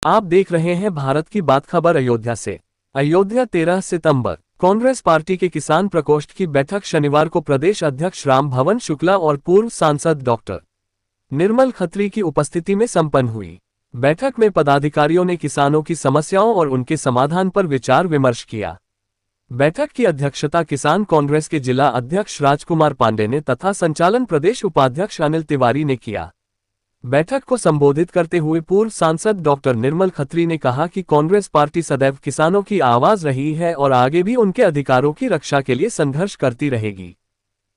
आप देख रहे हैं भारत की बात खबर अयोध्या से। अयोध्या 13 सितंबर। कांग्रेस पार्टी के किसान प्रकोष्ठ की बैठक शनिवार को प्रदेश अध्यक्ष राम भवन शुक्ला और पूर्व सांसद डॉक्टर निर्मल खत्री की उपस्थिति में संपन्न हुई। बैठक में पदाधिकारियों ने किसानों की समस्याओं और उनके समाधान पर विचार विमर्श किया। बैठक की अध्यक्षता किसान कांग्रेस के जिला अध्यक्ष राजकुमार पांडे ने तथा संचालन प्रदेश उपाध्यक्ष अनिल तिवारी ने किया। बैठक को संबोधित करते हुए पूर्व सांसद डॉक्टर निर्मल खत्री ने कहा कि कांग्रेस पार्टी सदैव किसानों की आवाज रही है और आगे भी उनके अधिकारों की रक्षा के लिए संघर्ष करती रहेगी।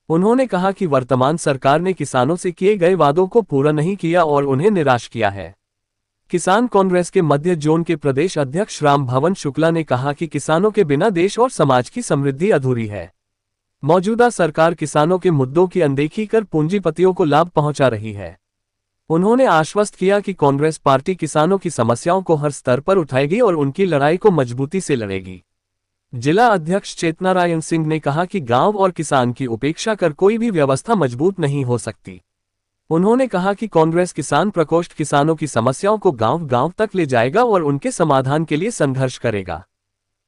उन्होंने कहा कि वर्तमान सरकार ने किसानों से किए गए वादों को पूरा नहीं किया और उन्हें निराश किया है। किसान कांग्रेस के मध्य जोन के प्रदेश अध्यक्ष राम भवन शुक्ला ने कहा कि किसानों के बिना देश और समाज की समृद्धि अधूरी है। मौजूदा सरकार किसानों के मुद्दों की अनदेखी कर पूंजीपतियों को लाभ पहुंचा रही है। उन्होंने आश्वस्त किया कि कांग्रेस पार्टी किसानों की समस्याओं को हर स्तर पर उठाएगी और उनकी लड़ाई को मजबूती से लड़ेगी। जिला अध्यक्ष चेतनारायण सिंह ने कहा कि गांव और किसान की उपेक्षा कर कोई भी व्यवस्था मजबूत नहीं हो सकती। उन्होंने कहा कि कांग्रेस किसान प्रकोष्ठ किसानों की समस्याओं को गांव-गांव तक ले जाएगा और उनके समाधान के लिए संघर्ष करेगा।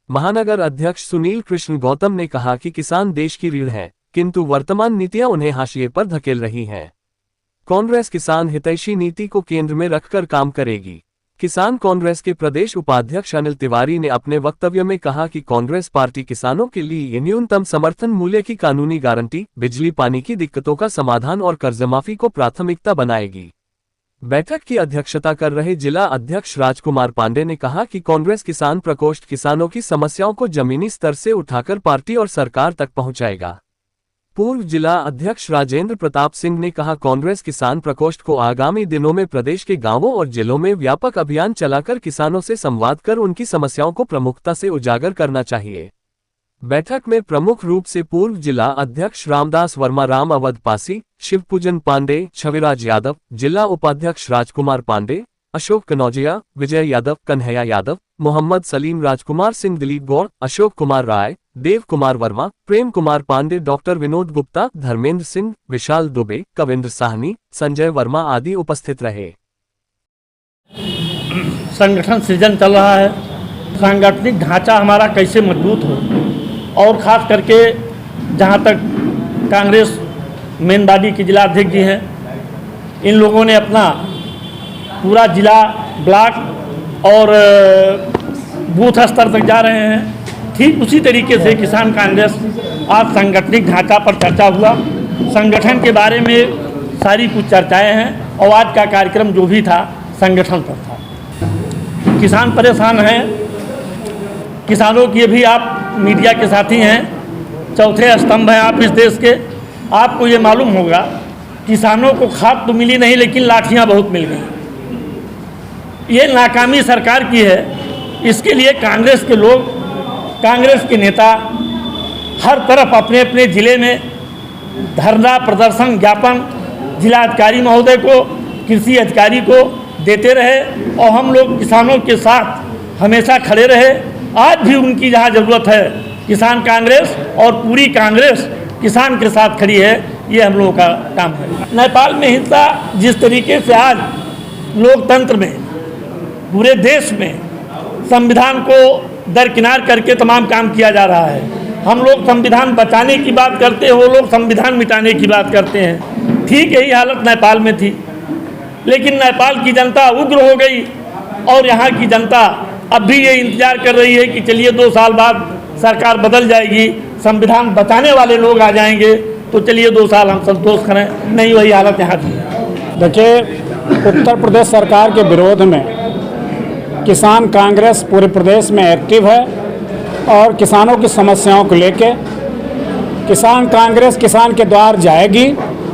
महानगर अध्यक्ष सुनील कृष्ण गौतम ने कहा कि किसान देश की रीढ़ है, किंतु वर्तमान नीतियां उन्हें हाशिए पर धकेल रही हैं। कांग्रेस किसान हितैषी नीति को केंद्र में रखकर काम करेगी। किसान कांग्रेस के प्रदेश उपाध्यक्ष अनिल तिवारी ने अपने वक्तव्य में कहा कि कांग्रेस पार्टी किसानों के लिए न्यूनतम समर्थन मूल्य की कानूनी गारंटी, बिजली पानी की दिक्कतों का समाधान और कर्जमाफी को प्राथमिकता बनाएगी। बैठक की अध्यक्षता कर रहे जिला अध्यक्ष राजकुमार पांडे ने कहा कि कांग्रेस किसान प्रकोष्ठ किसानों की समस्याओं को जमीनी स्तर से उठाकर पार्टी और सरकार तक पहुंचाएगा। पूर्व जिला अध्यक्ष राजेंद्र प्रताप सिंह ने कहा कांग्रेस किसान प्रकोष्ठ को आगामी दिनों में प्रदेश के गांवों और जिलों में व्यापक अभियान चलाकर किसानों से संवाद कर उनकी समस्याओं को प्रमुखता से उजागर करना चाहिए। बैठक में प्रमुख रूप से पूर्व जिला अध्यक्ष रामदास वर्मा, राम अवध पासी, शिवपूजन पांडे, छविराज यादव, जिला उपाध्यक्ष राजकुमार पांडे, अशोक कनौजिया, विजय यादव, कन्हैया यादव, मोहम्मद सलीम, राजकुमार सिंह, दिलीप गौड़, अशोक कुमार राय, देव कुमार वर्मा, प्रेम कुमार पांडे, डॉक्टर विनोद गुप्ता, धर्मेंद्र सिंह, विशाल दुबे, कविंद्र साहनी, संजय वर्मा आदि उपस्थित रहे। संगठन सृजन चल रहा है। सांगठनिक ढांचा हमारा कैसे मजबूत हो और खास करके जहां तक कांग्रेस मेन बॉडी के जिला अध्यक्ष जी हैं, इन लोगों ने अपना पूरा जिला, ब्लॉक और बूथ स्तर तक जा रहे हैं। ठीक उसी तरीके से किसान कांग्रेस आज सांगठनिक ढांचा पर चर्चा हुआ। संगठन के बारे में सारी कुछ चर्चाएं हैं और आज का कार्यक्रम जो भी था संगठन पर था। किसान परेशान हैं, किसानों की भी आप मीडिया के साथी हैं, चौथे स्तंभ हैं आप इस देश के। आपको ये मालूम होगा किसानों को खाद तो मिली नहीं लेकिन लाठियाँ बहुत मिल गई। ये नाकामी सरकार की है। इसके लिए कांग्रेस के लोग, कांग्रेस के नेता हर तरफ अपने अपने ज़िले में धरना प्रदर्शन ज्ञापन जिला अधिकारी महोदय को, कृषि अधिकारी को देते रहे और हम लोग किसानों के साथ हमेशा खड़े रहे। आज भी उनकी जहां ज़रूरत है किसान कांग्रेस और पूरी कांग्रेस किसान के साथ खड़ी है। ये हम लोगों का काम है। नेपाल में हिंसा जिस तरीके से आज लोकतंत्र में पूरे देश में संविधान को दरकिनार करके तमाम काम किया जा रहा है। हम लोग संविधान बचाने की बात करते हैं, वो लोग संविधान मिटाने की बात करते हैं। ठीक यही हालत नेपाल में थी, लेकिन नेपाल की जनता उग्र हो गई और यहाँ की जनता अब भी ये इंतजार कर रही है कि चलिए 2 साल बाद सरकार बदल जाएगी, संविधान बचाने वाले लोग आ जाएंगे तो चलिए 2 साल हम संतोष करें। नहीं, वही हालत यहाँ थी। देखिए, उत्तर प्रदेश सरकार के विरोध में किसान कांग्रेस पूरे प्रदेश में एक्टिव है और किसानों की समस्याओं को लेके किसान कांग्रेस किसान के द्वार जाएगी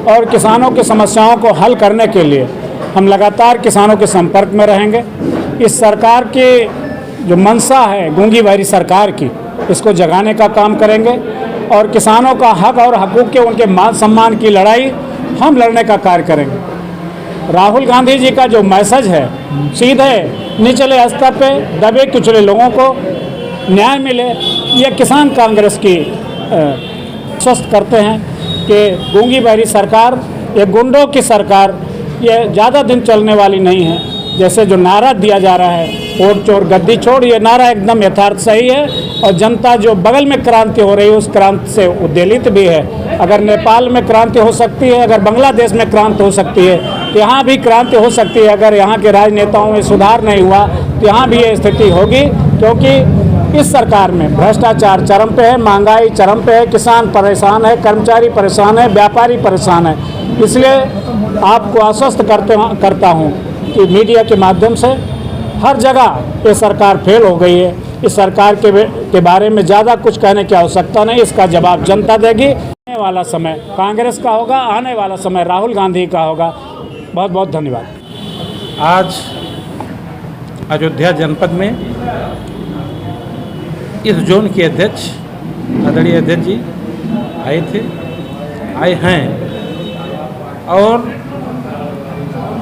और किसानों की समस्याओं को हल करने के लिए हम लगातार किसानों के संपर्क में रहेंगे। इस सरकार की जो मंशा है गूंगी बहरी सरकार की, इसको जगाने का काम करेंगे और किसानों का हक और हकूक़ के उनके मान सम्मान की लड़ाई हम लड़ने का कार्य करेंगे। राहुल गांधी जी का जो मैसेज है, सीधे निचले स्तर पे दबे कुचले लोगों को न्याय मिले, ये किसान कांग्रेस की स्वस्थ करते हैं कि गूंगी बहरी सरकार, ये गुंडों की सरकार, ये ज़्यादा दिन चलने वाली नहीं है। जैसे जो नारा दिया जा रहा है वोट चोर गद्दी छोड़, ये नारा एकदम यथार्थ सही है। और जनता जो बगल में क्रांति हो रही है उस क्रांति से उद्वेलित भी है। अगर नेपाल में क्रांति हो सकती है, अगर बांग्लादेश में क्रांति हो सकती है, तो यहाँ भी क्रांति हो सकती है। अगर यहाँ के राजनेताओं में सुधार नहीं हुआ तो यहाँ भी ये स्थिति होगी, क्योंकि इस सरकार में भ्रष्टाचार चरम पे है, महंगाई चरम पे है, किसान परेशान है, कर्मचारी परेशान है, व्यापारी परेशान है। इसलिए आपको आश्वस्त करता हूँ कि मीडिया के माध्यम से हर जगह ये सरकार फेल हो गई है। इस सरकार के बारे में ज़्यादा कुछ कहने की आवश्यकता नहीं, इसका जवाब जनता देगी। आने वाला समय कांग्रेस का होगा, आने वाला समय राहुल गांधी का होगा। बहुत बहुत धन्यवाद। आज अयोध्या जनपद में इस जोन के अध्यक्ष आदरणीय अध्यक्ष जी आए हैं और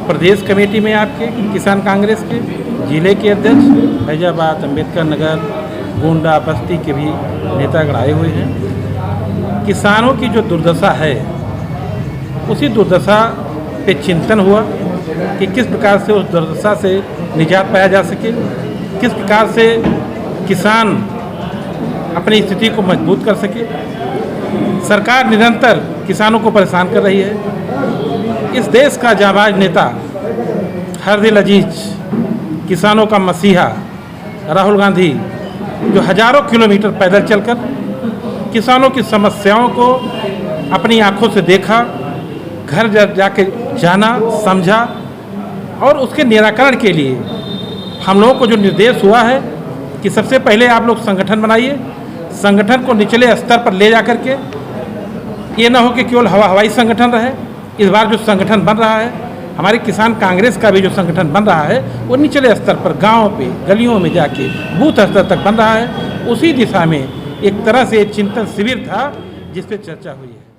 प्रदेश कमेटी में आपके किसान कांग्रेस के जिले के अध्यक्ष फैजाबाद, अम्बेडकर नगर, गोंडा, बस्ती के भी नेतागण आए हुए हैं। किसानों की जो दुर्दशा है उसी दुर्दशा पे चिंतन हुआ कि किस प्रकार से उस दुर्दशा से निजात पाया जा सके, किस प्रकार से किसान अपनी स्थिति को मजबूत कर सके। सरकार निरंतर किसानों को परेशान कर रही है। इस देश का जाबाज नेता हर दिल अजीज, किसानों का मसीहा राहुल गांधी, जो हजारों किलोमीटर पैदल चलकर किसानों की समस्याओं को अपनी आंखों से देखा, घर जाके जाना, समझा और उसके निराकरण के लिए हम लोगों को जो निर्देश हुआ है कि सबसे पहले आप लोग संगठन बनाइए, संगठन को निचले स्तर पर ले जा कर के, ये ना हो कि केवल हवाई संगठन रहे। इस बार जो संगठन बन रहा है, हमारे किसान कांग्रेस का भी जो संगठन बन रहा है, वो निचले स्तर पर गांव पे, गलियों में जाके बूथ स्तर तक बन रहा है। उसी दिशा में एक तरह से चिंतन शिविर था जिस पे चर्चा हुई है।